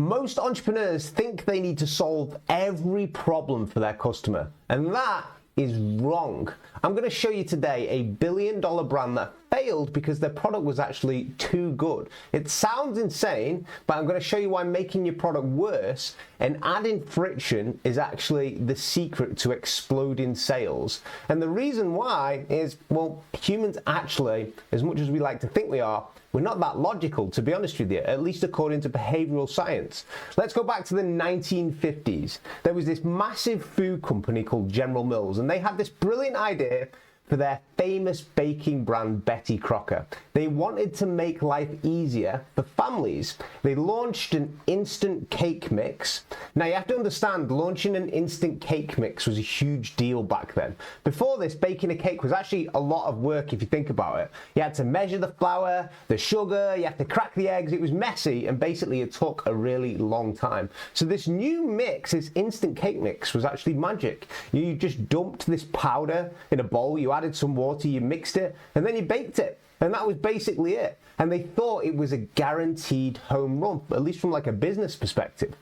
Most entrepreneurs think they need to solve every problem for their customer, and that is wrong. I'm going to show you today a billion-dollar brand that failed because their product was actually too good. It sounds insane, but I'm going to show you why making your product worse and adding friction is actually the secret to exploding sales. And the reason why is, well, humans actually, as much as we like to think we are, we're not that logical, to be honest with you, at least according to behavioral science. Let's go back to the 1950s. There was this massive food company called General Mills, and they had this brilliant idea for their famous baking brand Betty Crocker. They wanted to make life easier for families. They launched an instant cake mix. Now you have to understand, launching an instant cake mix was a huge deal back then. Before this, baking a cake was actually a lot of work if you think about it. You had to measure the flour, the sugar, you had to crack the eggs. It was messy, and basically it took a really long time. So this new mix, this instant cake mix, was actually magic. You just dumped this powder in a bowl, you added some water, you mixed it, and then you baked it. And that was basically it. And they thought it was a guaranteed home run, at least from like a business perspective.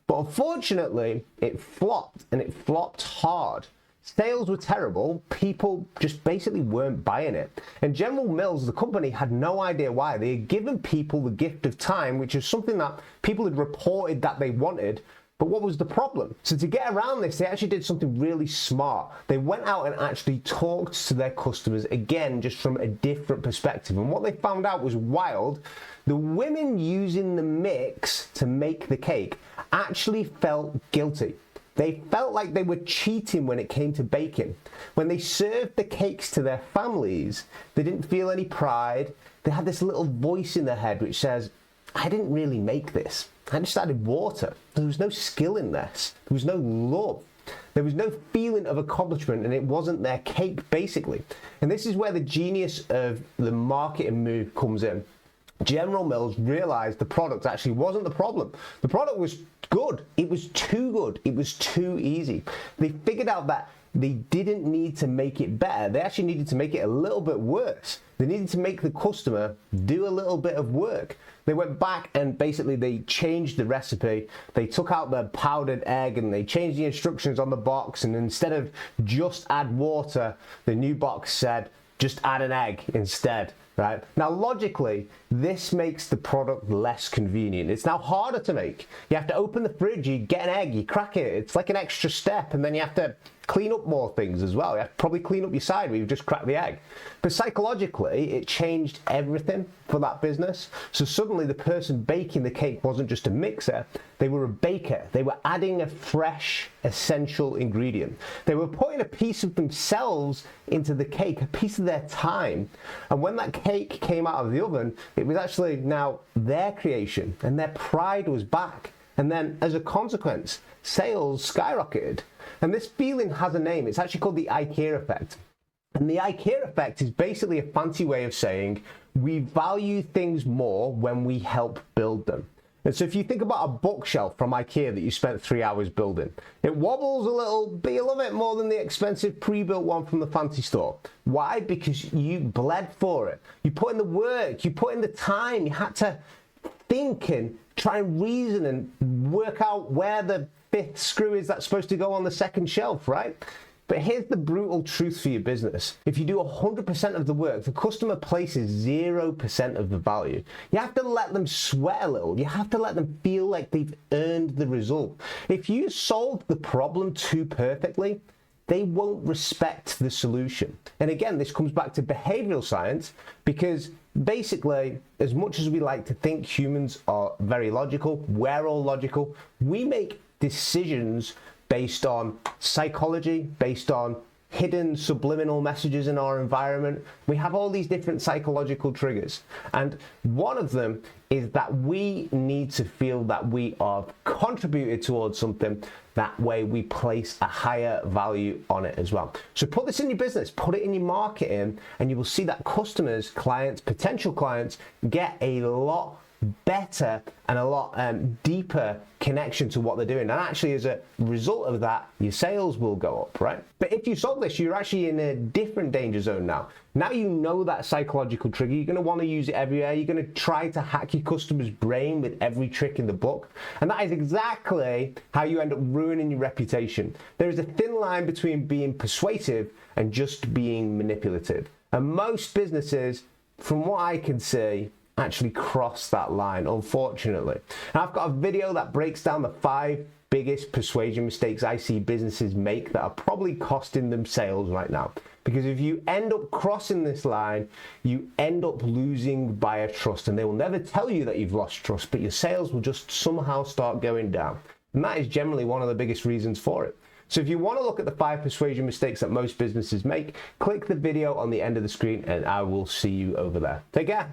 But unfortunately, it flopped, and it flopped hard. Sales were terrible. People just basically weren't buying it. And General Mills, the company, had no idea why. They had given people the gift of time, which is something that people had reported that they wanted. But what was the problem? So to get around this, they actually did something really smart. They went out and actually talked to their customers, again, just from a different perspective. And what they found out was wild. The women using the mix to make the cake actually felt guilty. They felt like they were cheating when it came to baking. When they served the cakes to their families, they didn't feel any pride. They had this little voice in their head which says, I didn't really make this. I just added water. There was no skill in this. There was no love. There was no feeling of accomplishment, and it wasn't their cake, basically. And this is where the genius of the marketing move comes in. General Mills realized the product actually wasn't the problem. The product was good. It was too good. It was too easy. They figured out that they didn't need to make it better. They actually needed to make it a little bit worse. They needed to make the customer do a little bit of work. They went back and basically they changed the recipe. They took out the powdered egg and they changed the instructions on the box. And instead of just add water, the new box said, just add an egg instead. Right? Now, logically, this makes the product less convenient. It's now harder to make. You have to open the fridge, you get an egg, you crack it. It's like an extra step, and then you have to clean up more things as well. You have to probably clean up your side where you've just cracked the egg. But psychologically, it changed everything for that business. So suddenly the person baking the cake wasn't just a mixer, they were a baker. They were adding a fresh, essential ingredient. They were putting a piece of themselves into the cake, a piece of their time. And when that cake came out of the oven, it was actually now their creation, and their pride was back. And then as a consequence, sales skyrocketed. And this feeling has a name. It's actually called the IKEA effect. And the IKEA effect is basically a fancy way of saying we value things more when we help build them. And so if you think about a bookshelf from IKEA that you spent 3 hours building, it wobbles a little, but you love it more than the expensive pre-built one from the fancy store. Why? Because you bled for it. You put in the work, you put in the time, you had to think and try and reason and work out where the fifth screw is that's supposed to go on the second shelf, right? But here's the brutal truth for your business. If you do 100% of the work, the customer places 0% of the value. You have to let them sweat a little. You have to let them feel like they've earned the result. If you solve the problem too perfectly, they won't respect the solution. And again, this comes back to behavioral science, because basically, as much as we like to think humans are very logical, we're all logical, we make decisions based on psychology, based on hidden subliminal messages in our environment. We have all these different psychological triggers. And one of them is that we need to feel that we are contributed towards something. That way we place a higher value on it as well. So put this in your business, put it in your marketing, and you will see that customers, clients, potential clients get a lot better and a lot deeper connection to what they're doing. And actually, as a result of that, your sales will go up, right? But if you solve this, you're actually in a different danger zone now. Now you know that psychological trigger. You're going to want to use it everywhere. You're going to try to hack your customer's brain with every trick in the book. And that is exactly how you end up ruining your reputation. There is a thin line between being persuasive and just being manipulative. And most businesses, from what I can see, actually cross that line, unfortunately. And I've got a video that breaks down the 5 biggest persuasion mistakes I see businesses make that are probably costing them sales right now. Because if you end up crossing this line, you end up losing buyer trust, and they will never tell you that you've lost trust, but your sales will just somehow start going down. And that is generally one of the biggest reasons for it. So if you want to look at the 5 persuasion mistakes that most businesses make, click the video on the end of the screen and I will see you over there. Take care.